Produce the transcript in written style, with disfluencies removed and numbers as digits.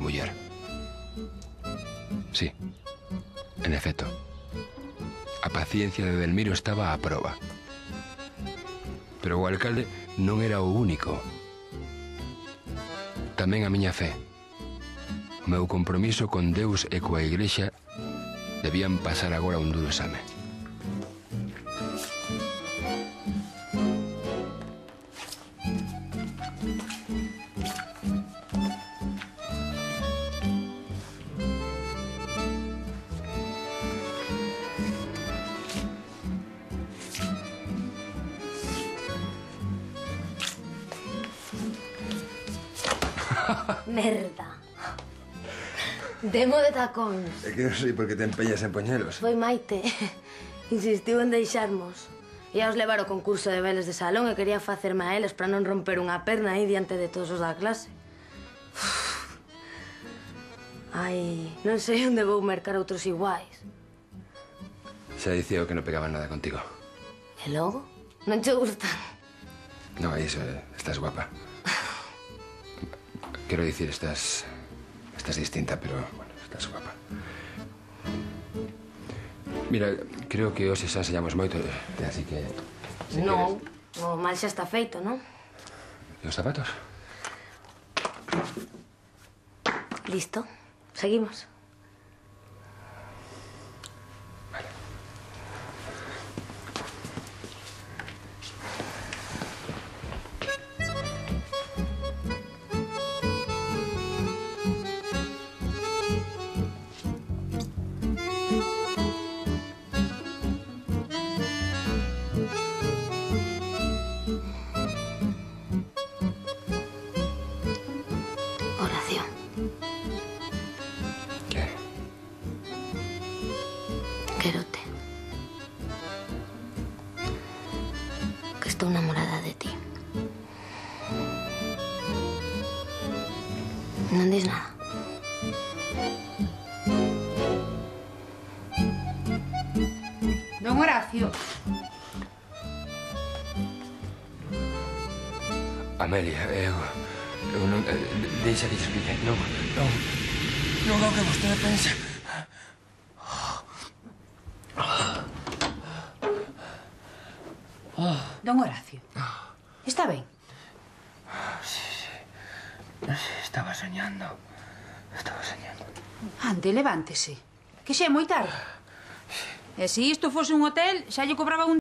muller. Sí, en efecto. A paciencia de Edelmiro estaba a proba. Pero o alcalde non era o único. Tamén a miña fe. O meu compromiso con Deus e coa Igrexa debían pasar agora un duro exame. Merda. Demo de tacóns. É que non sei por que te empeñas en poñelos. Foi Maite. Insistiu en deixarmos. Íaos levar o concurso de bailes de salón e quería facerme a eles para non romper unha perna aí diante de todos os da clase. Ai, non sei onde vou mercar outros iguais. Xa dicía que non pegaban nada contigo. E logo? Non che gustan? No, iso, estás guapa. Quero dicir, estás distinta, pero, bueno, estás guapa. Mira, creo que hoxe xa ensayamos moito, así que... Non, o mal xa está feito, non? E os zapatos? Listo, seguimos. Vale. Oración. ¿Qué? Quérote. Que estou enamorada de ti. Non dis nada. Don Horacio. Amelia, eu non... Deixa que te explique. Non é o que vostede pensa. Don Horacio. Está ben? Sí. Non sei, estaba soñando. Ande, levántese. Que xa é moi tarde. E se isto fose un hotel, xa lle cobraba un